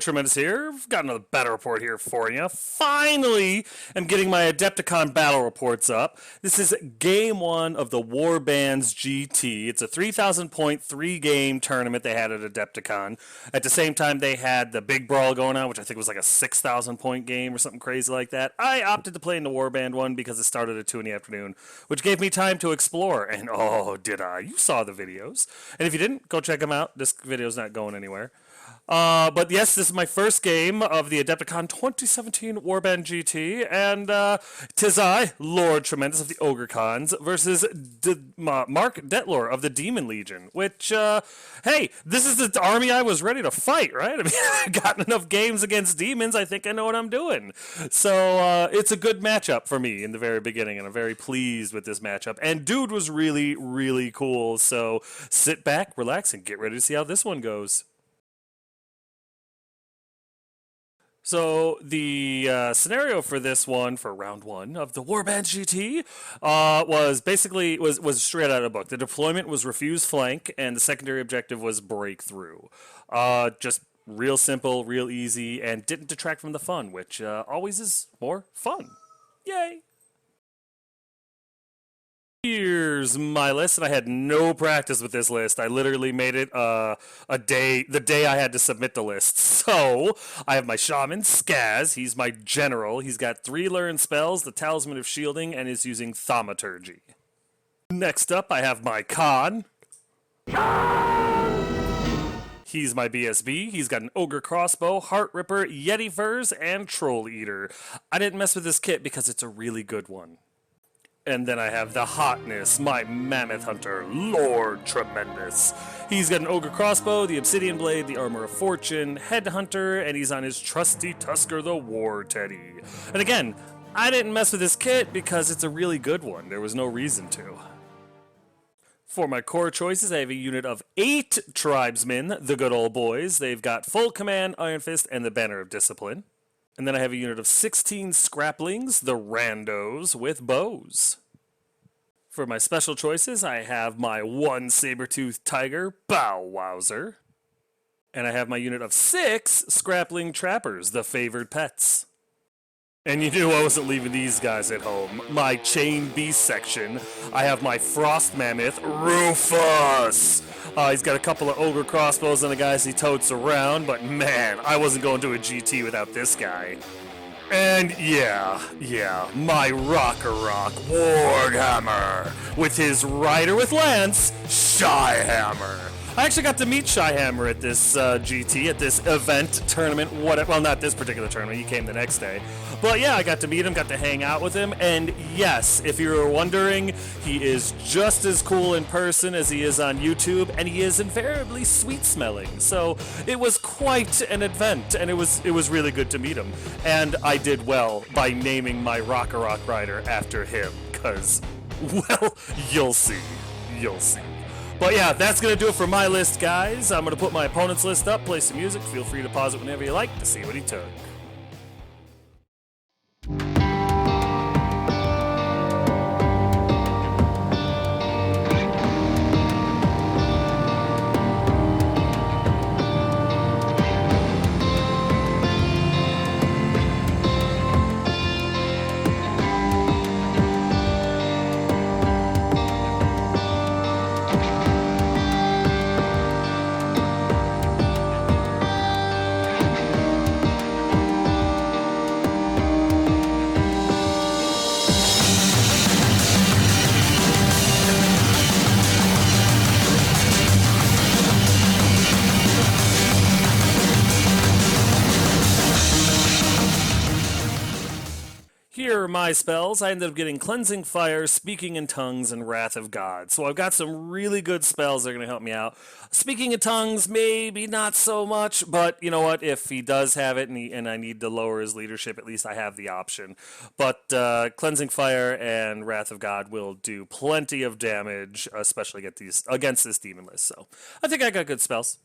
Tremendous here. I've got another battle report here for you. Finally, I'm getting my Adepticon battle reports up. This is game 1 of the Warbands GT. It's a 3,000 point 3-game tournament they had at Adepticon. At the same time, they had the big brawl going on, which I think was like a 6,000 point game or something crazy like that. I opted to play in the Warband one because it started at 2 in the afternoon, which gave me time to explore. And oh, did I? You saw the videos. And if you didn't, go check them out. This video's not going anywhere. But yes, this is my first game of the Adepticon 2017 Warband GT, and tis I, Lord Tremendous of the Ogre Cons, versus Mark Detlor of the Demon Legion, which, hey, this is the army I was ready to fight, right? I mean, I've gotten enough games against demons, I think I know what I'm doing. So, it's a good matchup for me in the very beginning, and I'm very pleased with this matchup. And dude was really, really cool, so sit back, relax, and get ready to see how this one goes. So the scenario for this one, for round 1 of the Warbands GT, was basically was straight out of the book. The deployment was refuse flank, and the secondary objective was breakthrough. Just real simple, real easy, and didn't detract from the fun, which always is more fun. Yay! Here's my list, and I had no practice with this list. I literally made it the day I had to submit the list. So, I have my Shaman, Skaz. He's my general. He's got 3 learned spells, the Talisman of Shielding, and is using Thaumaturgy. Next up, I have my Khan. He's my BSB. He's got an Ogre Crossbow, Heart Ripper, Yeti Furs, and Troll Eater. I didn't mess with this kit because it's a really good one. And then I have the hotness, my Mammoth Hunter, Lord Tremendous. He's got an Ogre Crossbow, the Obsidian Blade, the Armor of Fortune, Headhunter, and he's on his trusty Tusker the War Teddy. And again, I didn't mess with this kit because it's a really good one. There was no reason to. For my core choices, I have a unit of 8 Tribesmen, the good old boys. They've got Full Command, Iron Fist, and the Banner of Discipline. And then I have a unit of 16 Scraplings, the Randos, with bows. For my special choices, I have my 1 Saber-Toothed Tiger, Bow Wowzer. And I have my unit of 6 Scrapling Trappers, the Favored Pets. And you knew I wasn't leaving these guys at home. My Chain Beast section, I have my Frost Mammoth, Rufus! He's got a couple of Ogre Crossbows on the guys he totes around, but man, I wasn't going to a GT without this guy. And yeah, my Rock-a-Rock Warhammer, with his rider with lance, Shyhammer. I actually got to meet Shyhammer at this GT, at this event, tournament, whatever. Well, not this particular tournament, he came the next day. But yeah, I got to meet him, got to hang out with him, and yes, if you were wondering, he is just as cool in person as he is on YouTube, and he is invariably sweet-smelling. So it was quite an event, and it was really good to meet him. And I did well by naming my Rock-a-Rock rider after him, because, well, you'll see. You'll see. But yeah, that's going to do it for my list, guys. I'm going to put my opponent's list up, play some music. Feel free to pause it whenever you like to see what he took. Here are my spells. I ended up getting Cleansing Fire, Speaking in Tongues, and Wrath of God. So I've got some really good spells that are going to help me out. Speaking in Tongues, maybe not so much, but you know what? If he does have it and I need to lower his leadership, at least I have the option. But Cleansing Fire and Wrath of God will do plenty of damage, especially against this demon list. So I think I got good spells.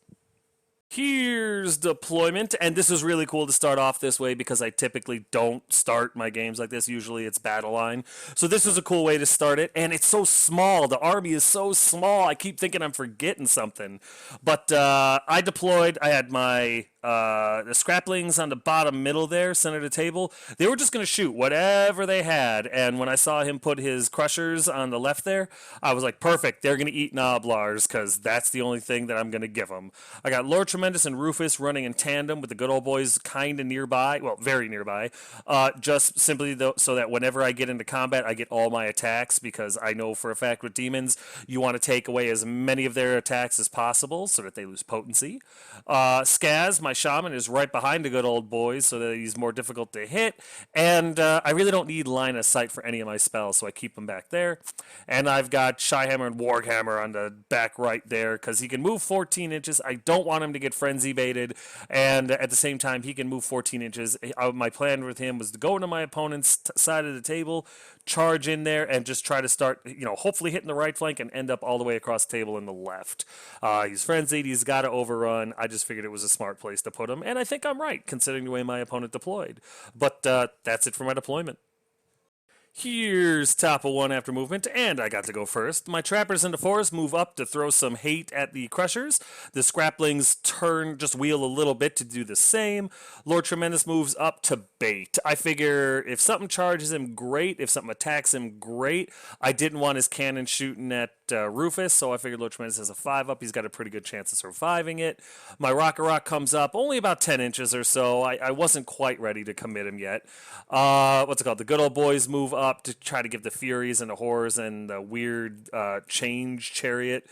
Here's deployment, and this is really cool to start off this way because I typically don't start my games like this. Usually it's battle line. So this is a cool way to start it, and it's so small. The army is so small. I keep thinking I'm forgetting something. But I deployed. I had my the scraplings on the bottom middle there, center of the table. They were just going to shoot whatever they had, and when I saw him put his crushers on the left there, I was like, perfect. They're going to eat Noblars because that's the only thing that I'm going to give them. I got Lord Tremendous and Rufus running in tandem with the good old boys kind of nearby, well, very nearby, just simply so that whenever I get into combat, I get all my attacks because I know for a fact with demons, you want to take away as many of their attacks as possible so that they lose potency. Skaz, my shaman, is right behind the good old boys so that he's more difficult to hit, and I really don't need line of sight for any of my spells, so I keep them back there. And I've got Shyhammer and Warhammer on the back right there because he can move 14 inches. I don't want him to get frenzy baited, and at the same time he can move 14 inches. My plan with him was to go into my opponent's side of the table, charge in there, and just try to start, hopefully hitting the right flank and end up all the way across the table in the left. He's frenzied, he's got to overrun. I just figured it was a smart place to put him, and I think I'm right considering the way my opponent deployed. But that's it for my deployment. Here's top of one after movement, and I got to go first. My trappers in the forest move up to throw some hate at the crushers. The scraplings just wheel a little bit to do the same. Lord Tremendous moves up to bait. I figure if something charges him, great. If something attacks him, great. I didn't want his cannon shooting at Rufus, so I figured Lord Tremendous has a 5-up. He's got a pretty good chance of surviving it. My Rock comes up only about 10 inches or so. I wasn't quite ready to commit him yet. The good old boys move up to try to give the Furies and the Horrors and the weird change chariot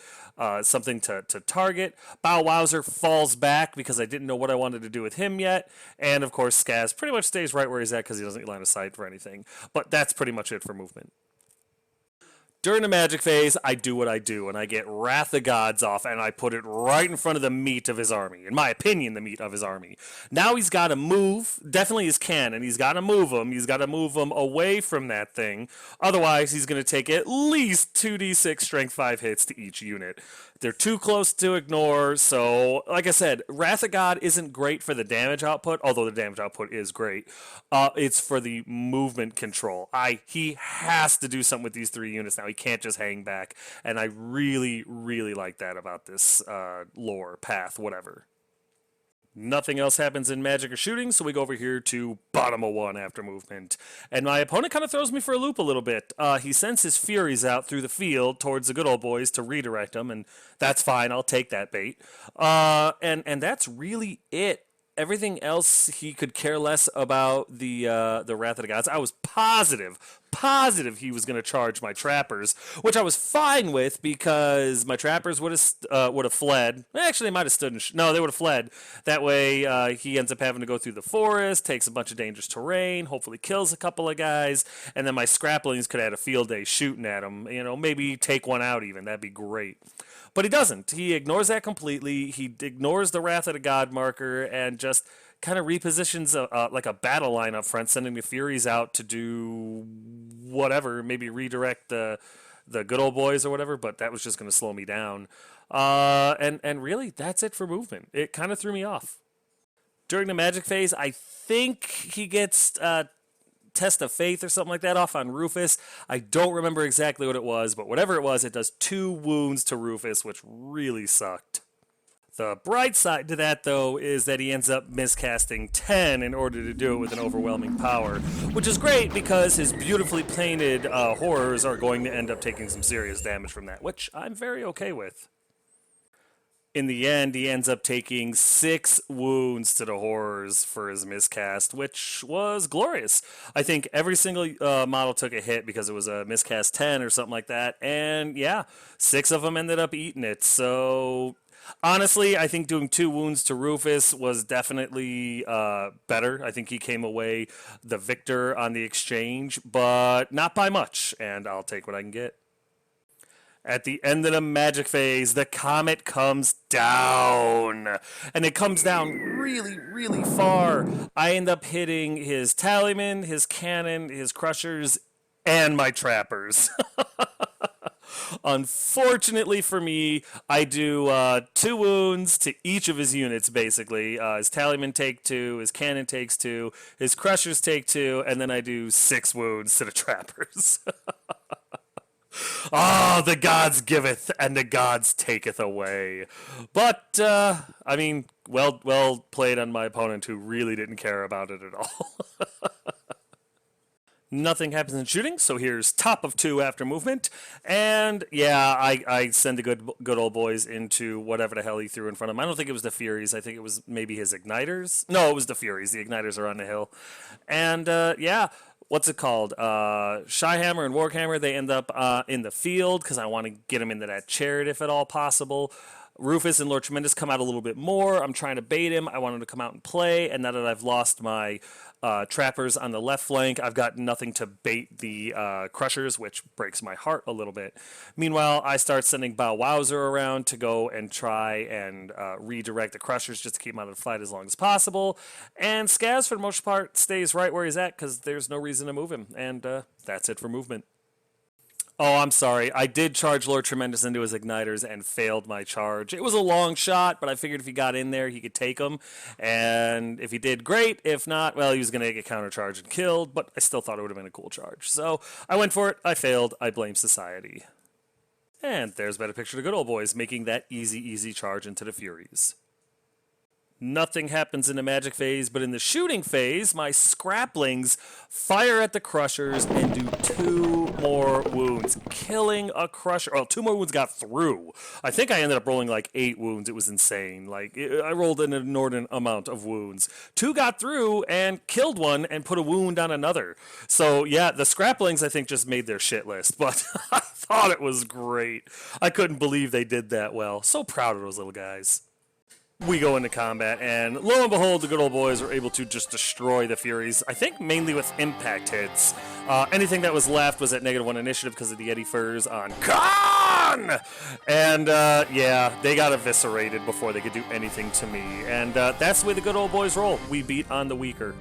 something to target. Bow Wowzer falls back because I didn't know what I wanted to do with him yet. And of course, Skaz pretty much stays right where he's at because he doesn't line of sight for anything. But that's pretty much it for movement. During the magic phase, I do what I do, and I get Wrath of Gods off, and I put it right in front of the meat of his army. In my opinion, the meat of his army. Now he's got to move, definitely his cannon, he's got to move him. He's got to move him away from that thing. Otherwise, he's going to take at least 2d6 strength 5 hits to each unit. They're too close to ignore, so like I said, Wrath of God isn't great for the damage output, although the damage output is great. It's for the movement control. He has to do something with these 3 units now. He can't just hang back, and I really, really like that about this lore, path, whatever. Nothing else happens in magic or shooting, so we go over here to bottom of one after movement. And my opponent kind of throws me for a loop a little bit. He sends his Furies out through the field towards the good old boys to redirect them, and that's fine. I'll take that bait. And that's really it. Everything else, he could care less about the Wrath of the Gods. I was positive he was going to charge my trappers, which I was fine with because my trappers would have fled. Actually, they might have stood. No, they would have fled. That way, he ends up having to go through the forest, takes a bunch of dangerous terrain, hopefully kills a couple of guys, and then my scraplings could have had a field day shooting at him. Maybe take one out even. That'd be great. But he doesn't. He ignores that completely. He ignores the Wrath of the God marker and just kind of repositions like a battle line up front, sending the Furies out to do whatever, maybe redirect the good old boys or whatever, but that was just going to slow me down. And really, that's it for movement. It kind of threw me off. During the magic phase, I think he gets Test of Faith or something like that off on Rufus. I don't remember exactly what it was, but whatever it was, it does 2 wounds to Rufus, which really sucked. The bright side to that, though, is that he ends up miscasting 10 in order to do it with an overwhelming power, which is great because his beautifully painted horrors are going to end up taking some serious damage from that, which I'm very okay with. In the end, he ends up taking 6 wounds to the horrors for his miscast, which was glorious. I think every single model took a hit because it was a miscast 10 or something like that, and yeah, 6 of them ended up eating it, so honestly, I think doing 2 wounds to Rufus was definitely better. I think he came away the victor on the exchange, but not by much, and I'll take what I can get. At the end of the magic phase, the comet comes down. And it comes down really, really far. I end up hitting his tallyman, his cannon, his crushers, and my trappers. Unfortunately for me, I do 2 wounds to each of his units, basically. His Tallyman take 2, his Cannon takes 2, his Crushers take 2, and then I do 6 wounds to the Trappers. Ah, the gods giveth and the gods taketh away. But, I mean, well played on my opponent who really didn't care about it at all. Nothing happens in shooting, so here's top of 2 after movement. And yeah, I send the good old boys into whatever the hell he threw in front of him. I don't think it was the Furies. I think it was maybe his Igniters. No, it was the Furies. The Igniters are on the hill. And yeah, what's it called? Shyhammer and Warhammer, they end up in the field because I want to get him into that chariot if at all possible. Rufus and Lord Tremendous come out a little bit more. I'm trying to bait him. I want him to come out and play. And now that I've lost my trappers on the left flank, I've got nothing to bait the Crushers, which breaks my heart a little bit. Meanwhile, I start sending Bow Wowzer around to go and try and redirect the Crushers just to keep him out of the fight as long as possible. And Skaz, for the most part, stays right where he's at because there's no reason to move him. And that's it for movement. Oh, I'm sorry. I did charge Lord Tremendous into his Igniters and failed my charge. It was a long shot, but I figured if he got in there, he could take them. And if he did, great. If not, well, he was going to get countercharged and killed, but I still thought it would have been a cool charge. So I went for it. I failed. I blame society. And there's a better picture of the good old boys making that easy charge into the Furies. Nothing happens in the magic phase, but in the shooting phase, my scraplings fire at the Crushers and do 2 more wounds, killing a Crusher. Oh, 2 more wounds got through. I think I ended up rolling like 8 wounds. It was insane. I rolled an inordinate amount of wounds. 2 got through and killed one and put a wound on another. So yeah, the scraplings I think just made their shit list, but I thought it was great. I couldn't believe they did that well. So proud of those little guys. We go into combat, and lo and behold, the good old boys were able to just destroy the Furies, I think mainly with impact hits. Anything that was left was at -1 initiative because of the Yeti Furs on Khan! And yeah, they got eviscerated before they could do anything to me. And that's the way the good old boys roll. We beat on the weaker.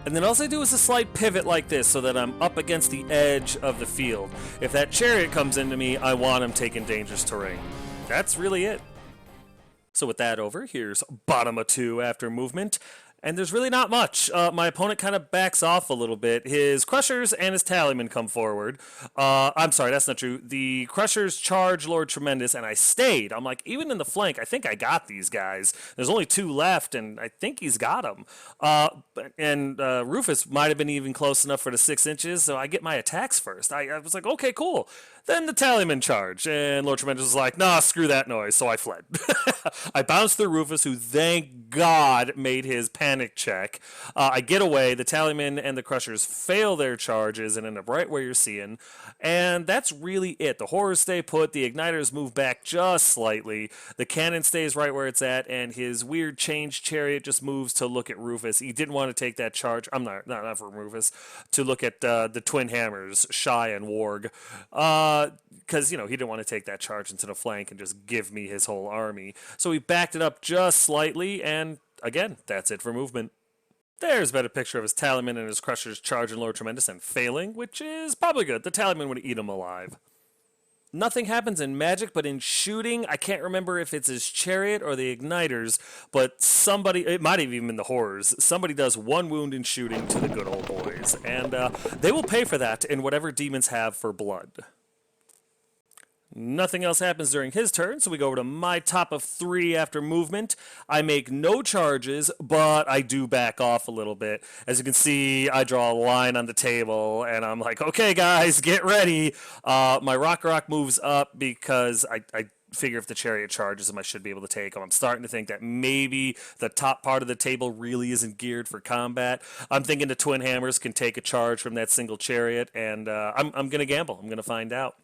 And then all I do is a slight pivot like this so that I'm up against the edge of the field. If that chariot comes into me, I want him taking dangerous terrain. That's really it. So with that over, here's bottom of 2 after movement. And there's really not much. My opponent kind of backs off a little bit. His Crushers and his Tallyman come forward. I'm sorry, that's not true. The Crushers charge Lord Tremendous, and I stayed. I'm like, even in the flank, I think I got these guys. There's only 2 left, and I think he's got them. And Rufus might have been even close enough for the 6 inches, so I get my attacks first. I was like, okay, cool. Then the Tallyman charged, and Lord Tremendous was like, nah, screw that noise, so I fled. I bounced through Rufus, who, thank God, made his panic check. I get away, the Tallyman and the Crushers fail their charges and end up right where you're seeing, and that's really it. The Horrors stay put, the Igniters move back just slightly, the Cannon stays right where it's at, and his weird change chariot just moves to look at Rufus. He didn't want to take that charge, I'm not for Rufus, to look at the Twin Hammers, Shy and Warg. Because, you know, he didn't want to take that charge into the flank and just give me his whole army. So he backed it up just slightly, and again, that's it for movement. There's a better picture of his Tallyman and his Crushers charging Lord Tremendous and failing, which is probably good. The Tallyman would eat him alive. Nothing happens in magic, but in shooting, I can't remember if it's his chariot or the Igniters, but somebody, it might have even been the Horrors, somebody does 1 wound in shooting to the good old boys, and they will pay for that in whatever demons have for blood. Nothing else happens during his turn, so we go over to my top of 3 after movement. I make no charges, but I do back off a little bit. As you can see, I draw a line on the table, and I'm like, okay, guys, get ready. My Rock moves up because I figure if the chariot charges him, I should be able to take him. I'm starting to think that maybe the top part of the table really isn't geared for combat. I'm thinking the Twin Hammers can take a charge from that single chariot, and I'm going to gamble. I'm going to find out.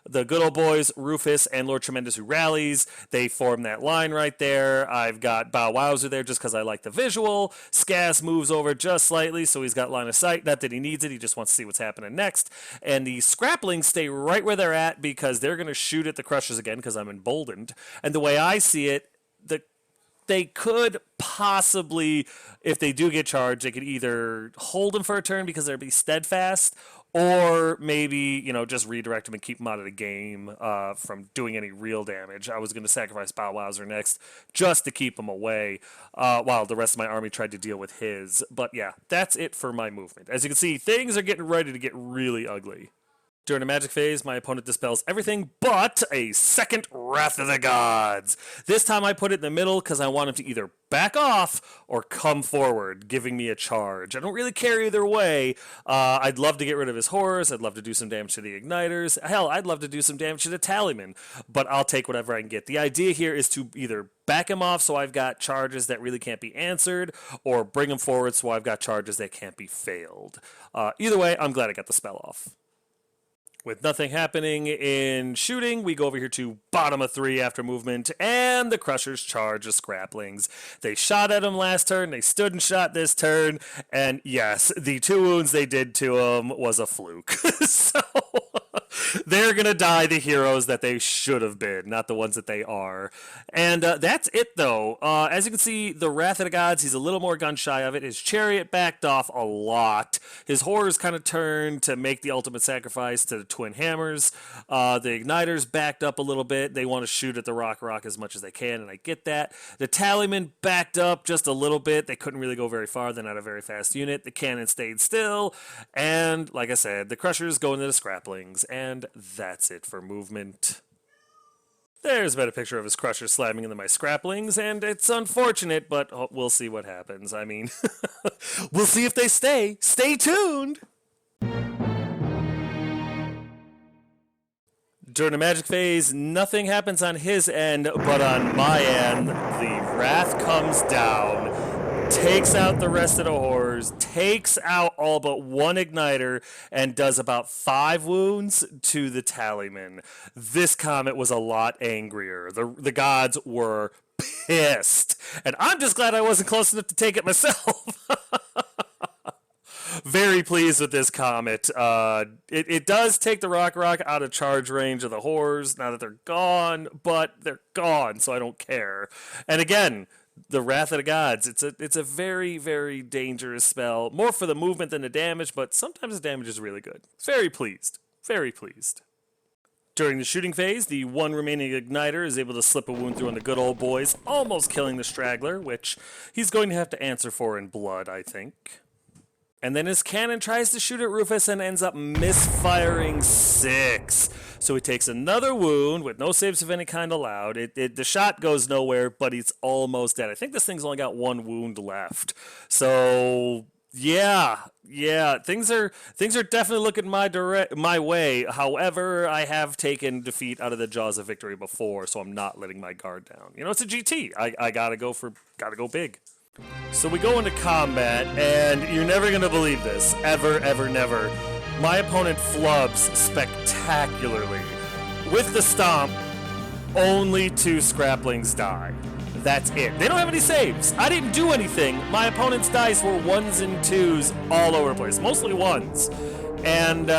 The good old boys, Rufus and Lord Tremendous, who rallies, they form that line right there. I've got Bow Wowzer there just because I like the visual. Skaz moves over just slightly, so he's got line of sight. Not that he needs it, he just wants to see what's happening next. And the Scraplings stay right where they're at because they're going to shoot at the Crushers again because I'm emboldened. And the way I see it, they could possibly, if they do get charged, they could either hold them for a turn because they'll be steadfast, Or maybe, just redirect him and keep him out of the game from doing any real damage. I was going to sacrifice Bow Wowser next just to keep him away while the rest of my army tried to deal with his. But yeah, that's it for my movement. As you can see, things are getting ready to get really ugly. During the magic phase, my opponent dispels everything but a second Wrath of the Gods. This time I put it in the middle because I want him to either back off or come forward, giving me a charge. I don't really care either way. I'd love to get rid of his horrors. I'd love to do some damage to the igniters. Hell, I'd love to do some damage to the Tallyman, but I'll take whatever I can get. The idea here is to either back him off so I've got charges that really can't be answered, or bring him forward so I've got charges that can't be failed. Either way, I'm glad I got the spell off. With nothing happening in shooting, we go over here to bottom of 3 after movement, and the Crushers charge the Scraplings. They shot at him last turn, they stood and shot this turn, and yes, the 2 wounds they did to him was a fluke. So they're going to die the heroes that they should have been, not the ones that they are. And that's it, though. As you can see, the Wrath of the Gods, he's a little more gun-shy of it. His Chariot backed off a lot. His Horrors kind of turned to make the ultimate sacrifice to the Twin Hammers. The Igniters backed up a little bit. They want to shoot at the Rock as much as they can, and I get that. The Tallyman backed up just a little bit. They couldn't really go very far. They're not a very fast unit. The Cannon stayed still. And, like I said, the Crushers go into the Scraplings. And that's it for movement. There's been a picture of his Crusher slamming into my Scraplings, and it's unfortunate, but we'll see what happens. I mean, we'll see if they stay. Stay tuned! During the magic phase, nothing happens on his end, but on my end, the Wrath comes down, takes out the rest of the horrors, takes out all but one igniter, and does about 5 wounds to the Tallyman. This comet was a lot angrier. The gods were pissed, and I'm just glad I wasn't close enough to take it myself. Very pleased with this comet. It does take the Rock out of charge range of the horrors now that they're gone, but they're gone, so I don't care. And again, the Wrath of the Gods, it's a very, very dangerous spell. More for the movement than the damage, but sometimes the damage is really good. Very pleased. Very pleased. During the shooting phase, the one remaining igniter is able to slip a wound through on the good old boys, almost killing the Straggler, which he's going to have to answer for in blood, I think. And then his cannon tries to shoot at Rufus and ends up misfiring 6. So he takes another wound with no saves of any kind allowed. The shot goes nowhere, but he's almost dead. I think this thing's only got 1 wound left. So yeah, things are definitely looking my way. However, I have taken defeat out of the jaws of victory before, so I'm not letting my guard down. It's a GT. I gotta go big. So we go into combat, and you're never going to believe this. Ever, ever, never. My opponent flubs spectacularly. With the stomp, only 2 Scraplings die. That's it. They don't have any saves. I didn't do anything. My opponent's dice were 1s and 2s all over the place. Mostly 1s. And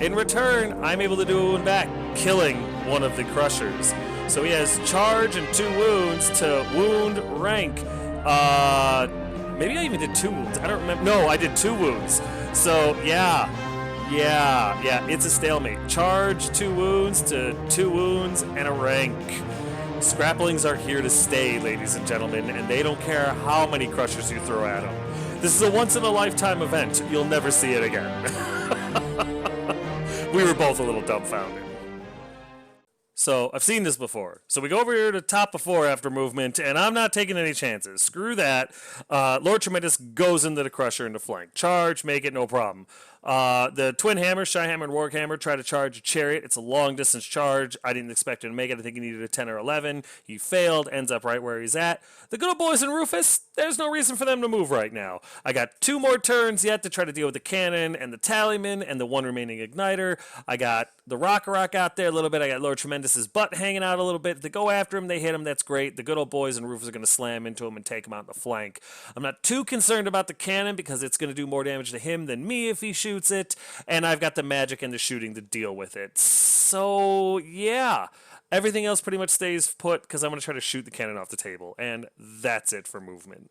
in return, I'm able to do a wound back, killing one of the Crushers. So he has charge and 2 wounds to wound rank. Maybe I even did 2 wounds. I don't remember. No, I did 2 wounds. So, yeah, it's a stalemate. Charge 2 wounds to 2 wounds and a rank. Scraplings are here to stay, ladies and gentlemen, and they don't care how many Crushers you throw at them. This is a once-in-a-lifetime event. You'll never see it again. We were both a little dumbfounded. So, I've seen this before. So we go over here to top of 4 after movement, and I'm not taking any chances. Screw that. Lord Tremendous goes into the Crusher into flank. Charge, make it, no problem. The Twin Hammer, Shy Hammer, and Warhammer try to charge a Chariot. It's a long-distance charge. I didn't expect him to make it. I think he needed a 10 or 11. He failed, ends up right where he's at. The good old boys and Rufus, there's no reason for them to move right now. I got 2 more turns yet to try to deal with the Cannon and the Tallyman and the 1 remaining Igniter. I got the Rock out there a little bit. I got Lord Tremendous's butt hanging out a little bit. If they go after him, they hit him, that's great. The good old boys and Rufus are going to slam into him and take him out in the flank. I'm not too concerned about the Cannon because it's going to do more damage to him than me if he shoots it. And I've got the magic and the shooting to deal with it. So, yeah. Everything else pretty much stays put because I'm going to try to shoot the cannon off the table. And that's it for movement.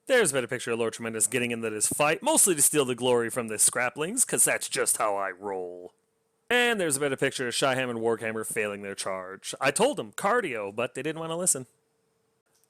There's a better picture of Lord Tremendous getting into this fight, mostly to steal the glory from the scraplings, because that's just how I roll. And there's a better picture of Shyham and Warhammer failing their charge. I told them, cardio, but they didn't want to listen.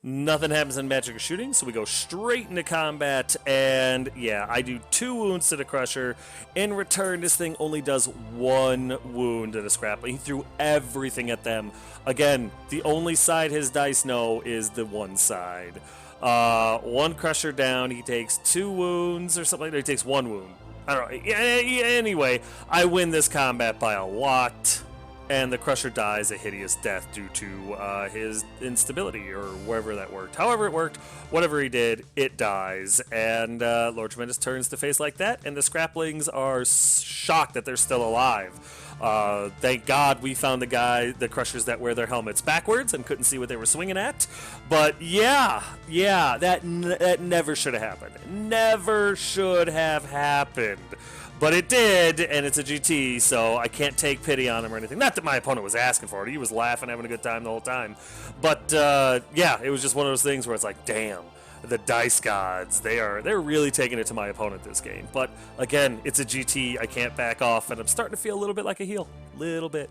Nothing happens in magic or shooting, so we go straight into combat, and yeah, I do 2 wounds to the Crusher. In return, this thing only does 1 wound to the Scrapling. He threw everything at them. Again, the only side his dice know is the one side. 1 Crusher down, he takes 2 wounds or something like that. He takes 1 wound. I don't know. Anyway, I win this combat by a lot. And the Crusher dies a hideous death due to his instability, or wherever that worked. However it worked, whatever he did, it dies. And Lord Tremendous turns to face like that, and the Scraplings are shocked that they're still alive. Thank God we found the Crushers that wear their helmets backwards and couldn't see what they were swinging at. But yeah, that never should have happened. Never should have happened. But it did, and it's a GT, so I can't take pity on him or anything. Not that my opponent was asking for it. He was laughing, having a good time the whole time. But, yeah, it was just one of those things where it's like, damn, the dice gods, they're really taking it to my opponent this game. But, again, it's a GT. I can't back off, and I'm starting to feel a little bit like a heel. Little bit.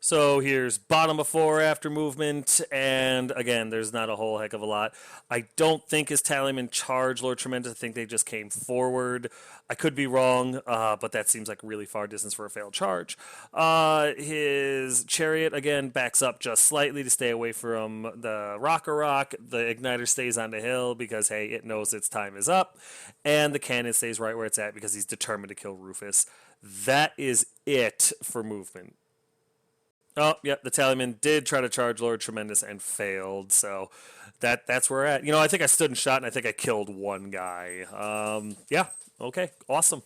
So here's bottom of 4 after movement, and again, there's not a whole heck of a lot. I don't think his Tallyman charged Lord Tremendous. I think they just came forward. I could be wrong, but that seems like really far distance for a failed charge. His Chariot, again, backs up just slightly to stay away from the Rock. The Igniter stays on the hill because, hey, it knows its time is up. And the Cannon stays right where it's at because he's determined to kill Rufus. That is it for movement. Oh, yep, the Tallyman did try to charge Lord Tremendous and failed, so that's where we're at. You know, I think I stood and shot, and I think I killed 1 guy. Yeah, okay, awesome.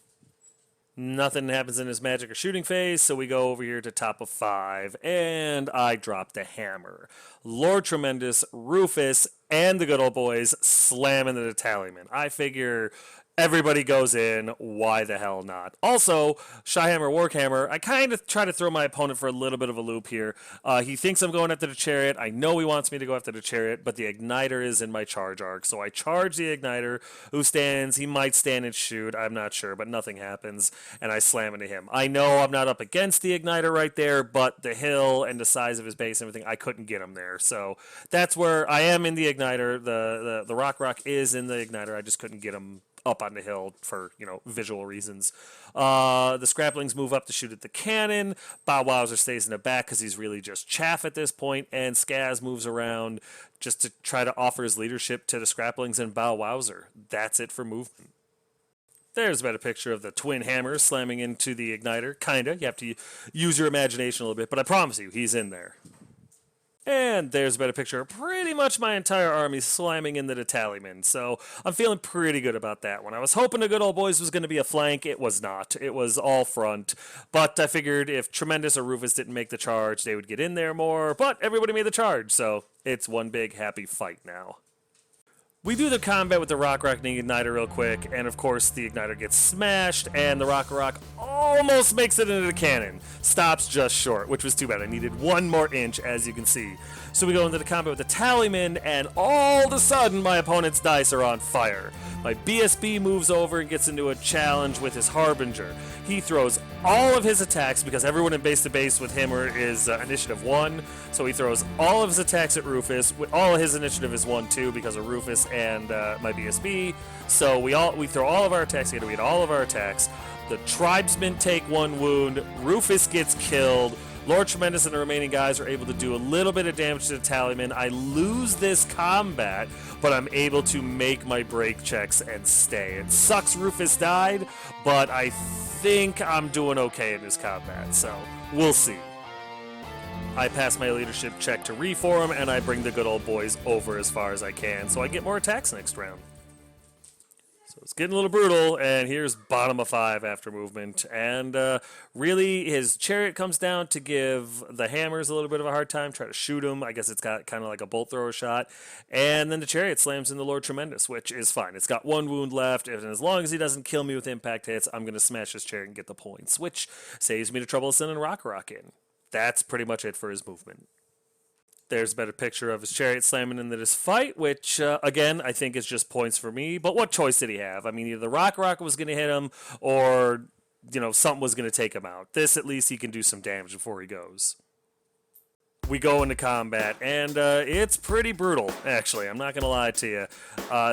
Nothing happens in his magic or shooting phase, so we go over here to top of 5, and I drop the hammer. Lord Tremendous, Rufus, and the good old boys slam into the Tallyman. I figure everybody goes in, why the hell not? Also, Shyhammer, Warhammer, I kind of try to throw my opponent for a little bit of a loop here. He thinks I'm going after the Chariot. I know he wants me to go after the Chariot, but the Igniter is in my charge arc. So I charge the Igniter, who stands. He might stand and shoot. I'm not sure, but nothing happens, and I slam into him. I know I'm not up against the Igniter right there, but the hill and the size of his base and everything, I couldn't get him there. So that's where I am in the Igniter. The Rock is in the Igniter. I just couldn't get him up on the hill for, visual reasons. The Scraplings move up to shoot at the cannon. Bow Wowser stays in the back because he's really just chaff at this point, and Skaz moves around just to try to offer his leadership to the Scraplings and Bow Wowser. That's it for movement. There's about a picture of the twin hammers slamming into the Igniter. Kinda. You have to use your imagination a little bit, but I promise you, he's in there. And there's a better picture of pretty much my entire army slamming into the Tallyman. So I'm feeling pretty good about that one. I was hoping the good old boys was going to be a flank. It was not. It was all front. But I figured if Tremendous or Rufus didn't make the charge, they would get in there more. But everybody made the charge, so it's one big happy fight now. We do the combat with the Rock and the Igniter real quick, and of course the Igniter gets smashed, and the Rock almost makes it into the cannon. Stops just short, which was too bad. I needed 1 more inch, as you can see. So we go into the combat with the Tallyman, and all of a sudden my opponent's dice are on fire. My BSB moves over and gets into a challenge with his Harbinger. He throws all of his attacks, because everyone in base-to-base with him is initiative 1, so he throws all of his attacks at Rufus. All of his initiative is 1 too because of Rufus and my BSB. So we throw all of our attacks together. We hit all of our attacks. The tribesmen take 1 wound. Rufus gets killed. Lord Tremendous and the remaining guys are able to do a little bit of damage to the Tallyman. I lose this combat, but I'm able to make my break checks and stay. It sucks Rufus died, but I think I'm doing okay in this combat, so we'll see. I pass my leadership check to reform, and I bring the good old boys over as far as I can, so I get more attacks next round. So it's getting a little brutal, and here's bottom of 5 after movement. And really, his Chariot comes down to give the hammers a little bit of a hard time, try to shoot him. I guess it's got kind of like a bolt thrower shot. And then the Chariot slams into Lord Tremendous, which is fine. It's got 1 wound left, and as long as he doesn't kill me with impact hits, I'm going to smash his Chariot and get the points, which saves me the trouble of sending Rock in. That's pretty much it for his movement. There's a better picture of his chariot slamming into this fight, which, again, I think is just points for me. But what choice did he have? I mean, either the rocket was going to hit him or, something was going to take him out. This, at least, he can do some damage before he goes. We go into combat, and it's pretty brutal, actually. I'm not going to lie to you.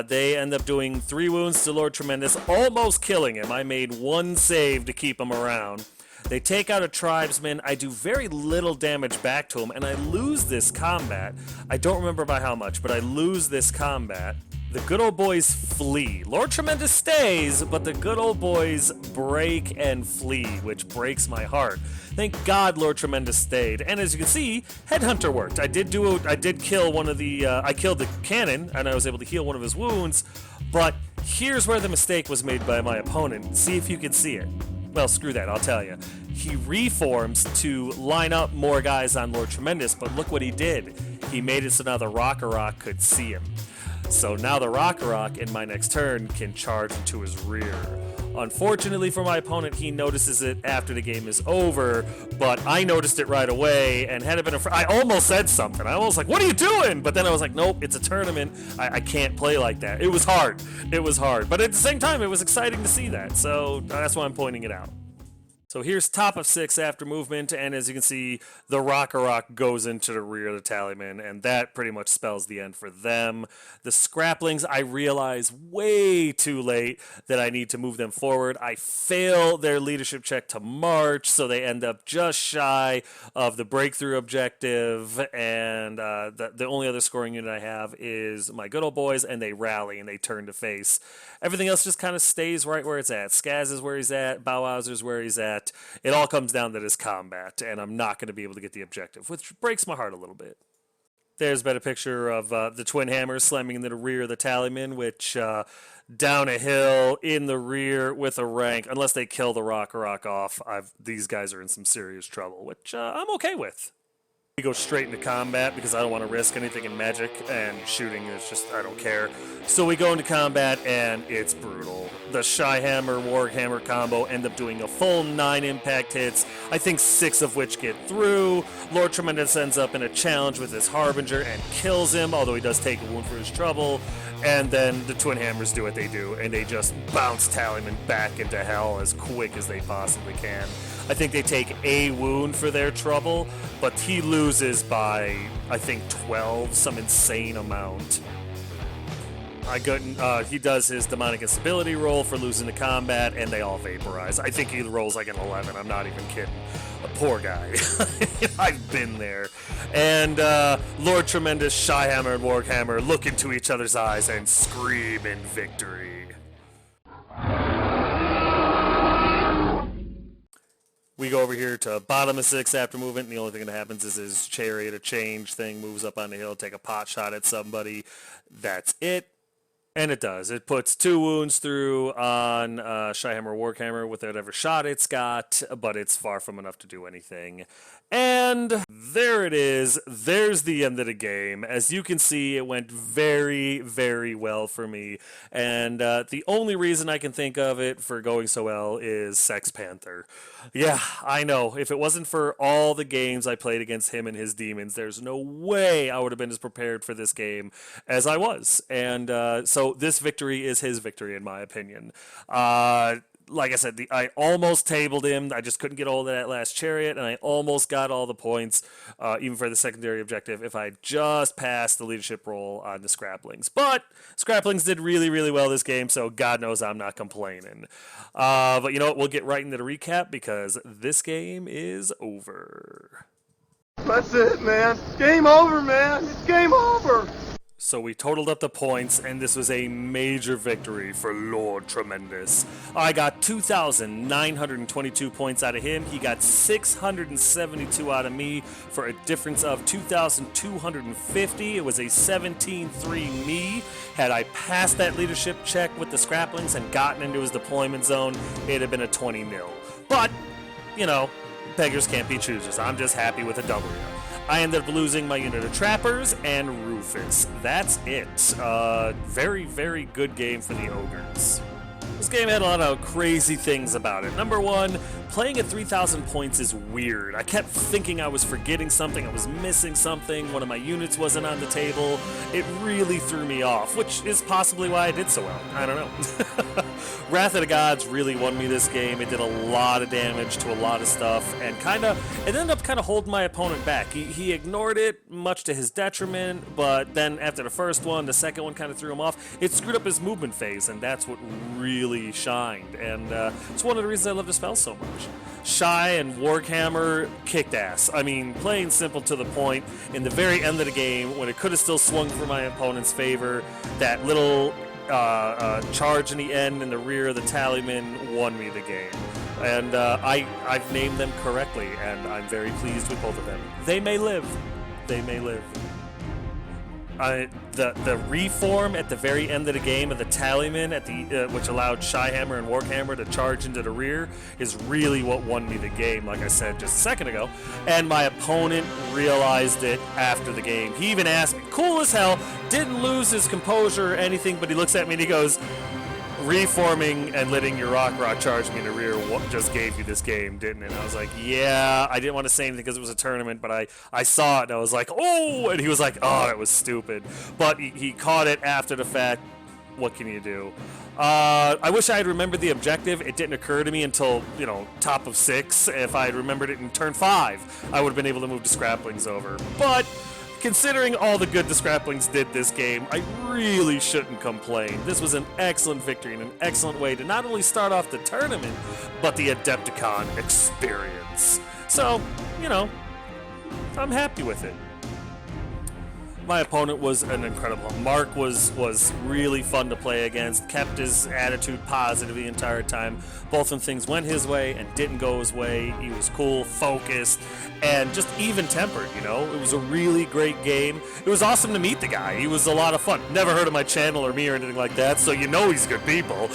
They end up doing 3 wounds to Lord Tremendous, almost killing him. I made 1 save to keep him around. They take out a tribesman. I do very little damage back to him, and I lose this combat. I don't remember by how much, but I lose this combat. The good old boys flee. Lord Tremendous stays, but the good old boys break and flee, which breaks my heart. Thank God Lord Tremendous stayed. And as you can see, Headhunter worked. I did kill one of the, I killed the cannon, and I was able to heal one of his wounds, but here's where the mistake was made by my opponent. See if you can see it. Well, screw that, I'll tell you. He reforms to line up more guys on Lord Tremendous, but look what he did. He made it so now the Rock could see him. So now the Rock in my next turn can charge into his rear. Unfortunately for my opponent, he notices it after the game is over, but I noticed it right away, and had it been I almost said something. I almost like, what are you doing? But then I was like, nope, it's a tournament. I can't play like that. It was hard. It was hard. But at the same time, it was exciting to see that. So that's why I'm pointing it out. So here's top of 6 after movement, and as you can see, the Rock goes into the rear of the Tallyman, and that pretty much spells the end for them. The Scraplings, I realize way too late that I need to move them forward. I fail their leadership check to march, so they end up just shy of the breakthrough objective, and the only other scoring unit I have is my good old boys, and they rally, and they turn to face. Everything else just kind of stays right where it's at. Skaz is where he's at, Bauhausser's where he's at. It all comes down to this combat, and I'm not going to be able to get the objective, which breaks my heart a little bit. There's a better picture of the Twin Hammers slamming into the rear of the Tallyman, which down a hill in the rear with a rank. Unless they kill the Rock off, these guys are in some serious trouble, which I'm okay with. We go straight into combat because I don't want to risk anything in magic, and shooting is just, I don't care. So we go into combat, and it's brutal. The Shyhammer, Warhammer combo end up doing a full 9 impact hits, I think 6 of which get through. Lord Tremendous ends up in a challenge with his Harbinger and kills him, although he does take a wound for his trouble. And then the Twin Hammers do what they do, and they just bounce Tallyman back into hell as quick as they possibly can. I think they take a wound for their trouble, but he loses by, I think, 12, some insane amount. He does his demonic instability roll for losing the combat, and they all vaporize. I think he rolls like an 11. I'm not even kidding. A poor guy. I've been there. And Lord Tremendous, Shyhammer, and Warhammer look into each other's eyes and scream in victory. We go over here to bottom of 6 after movement, and the only thing that happens is his chariot, a change thing, moves up on the hill, take a pot shot at somebody. That's it. And it does. It puts 2 wounds through on Shyhammer Warhammer with whatever shot it's got, but it's far from enough to do anything. And there it is. There's the end of the game. As you can see, it went very, very well for me. And the only reason I can think of it for going so well is Sex Panther. Yeah, I know. If it wasn't for all the games I played against him and his demons, there's no way I would have been as prepared for this game as I was. And so this victory is his victory, in my opinion. Like I said, I almost tabled him. I just couldn't get hold of that last chariot, and I almost got all the points, even for the secondary objective, if I just passed the leadership role on the Scraplings. But Scraplings did really, really well this game, so God knows I'm not complaining. But you know what? We'll get right into the recap, because this game is over. That's it, man. Game over, man. It's game over. So we totaled up the points, and this was a major victory for Lord Tremendous. I got 2,922 points out of him. He got 672 out of me for a difference of 2,250. It was a 17-3 me. Had I passed that leadership check with the Scraplings and gotten into his deployment zone, it'd have been a 20-0. But, you know, beggars can't be choosers. I'm just happy with a W. I ended up losing my unit of Trappers and Rufus. That's it. Very, very good game for the Ogres. This game had a lot of crazy things about it. Number one, playing at 3,000 points is weird. I kept thinking I was forgetting something, I was missing something, one of my units wasn't on the table. It really threw me off, which is possibly why I did so well. I don't know. Wrath of the Gods really won me this game. It did a lot of damage to a lot of stuff, and it ended up kind of holding my opponent back. He ignored it, much to his detriment, but then after the first one, the second one kind of threw him off. It screwed up his movement phase, and that's what really shined, and it's one of the reasons I love the spell so much. Shy and Warhammer kicked ass. I mean, plain simple to the point. In the very end of the game, when it could have still swung for my opponent's favor, that little charge in the end and the rear of the Tallyman won me the game. And I've named them correctly, and I'm very pleased with both of them. They may live. They may live. The reform at the very end of the game of the Tallyman, which allowed Shyhammer and Warhammer to charge into the rear, is really what won me the game, like I said just a second ago. And my opponent realized it after the game. He even asked me, cool as hell, didn't lose his composure or anything, but he looks at me and he goes, reforming and letting your rock charge me in the rear just gave you this game, didn't it? And I was like, yeah, I didn't want to say anything because it was a tournament, but I saw it and I was like, oh, and he was like, oh, it was stupid. But he caught it after the fact. What can you do? I wish I had remembered the objective. It didn't occur to me until, top of 6. If I had remembered it in turn 5, I would have been able to move the Scraplings over. But considering all the good the Scraplings did this game, I really shouldn't complain. This was an excellent victory and an excellent way to not only start off the tournament, but the Adepticon experience. So, I'm happy with it. My opponent was an incredible. Mark was really fun to play against, kept his attitude positive the entire time. Both when things went his way and didn't go his way, he was cool, focused, and just even-tempered, It was a really great game. It was awesome to meet the guy. He was a lot of fun. Never heard of my channel or me or anything like that, so he's good people.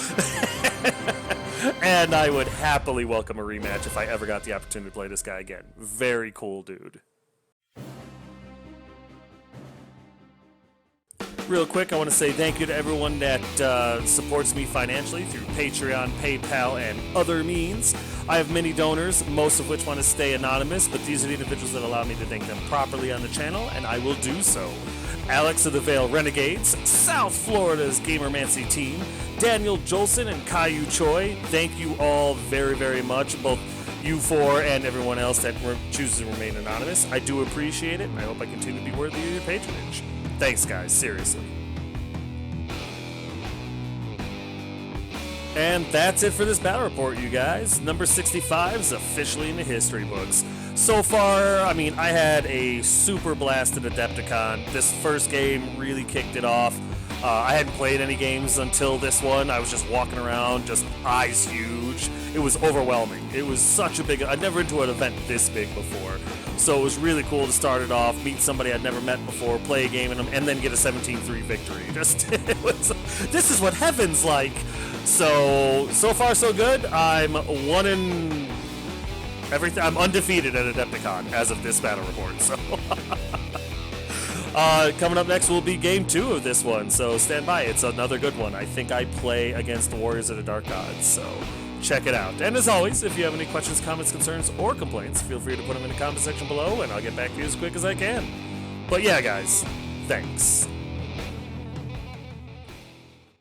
And I would happily welcome a rematch if I ever got the opportunity to play this guy again. Very cool dude. Real quick, I want to say thank you to everyone that supports me financially through Patreon, PayPal, and other means. I have many donors, most of which want to stay anonymous, but these are the individuals that allow me to thank them properly on the channel, and I will do so. Alex of the Vale Renegades, South Florida's Gamermancy team, Daniel Jolson and Caillou Choi, thank you all very, very much, both you four and everyone else that chooses to remain anonymous. I do appreciate it, and I hope I continue to be worthy of your patronage. Thanks, guys. Seriously. And that's it for this battle report, you guys. Number 65 is officially in the history books. So far, I had a super blast at Adepticon. This first game really kicked it off. I hadn't played any games until this one. I was just walking around, just eyes huge. It was overwhelming. It was such a big... I'd never been to an event this big before. So it was really cool to start it off, meet somebody I'd never met before, play a game, and then get a 17-3 victory. This is what heaven's like. So far so good. I'm I'm undefeated at Adepticon as of this battle report. So coming up next will be game 2 of this one. So stand by. It's another good one. I think I play against the Warriors of the Dark Gods. So check it out. And as always, if you have any questions, comments, concerns, or complaints, feel free to put them in the comment section below, and I'll get back to you as quick as I can. But yeah, guys, thanks.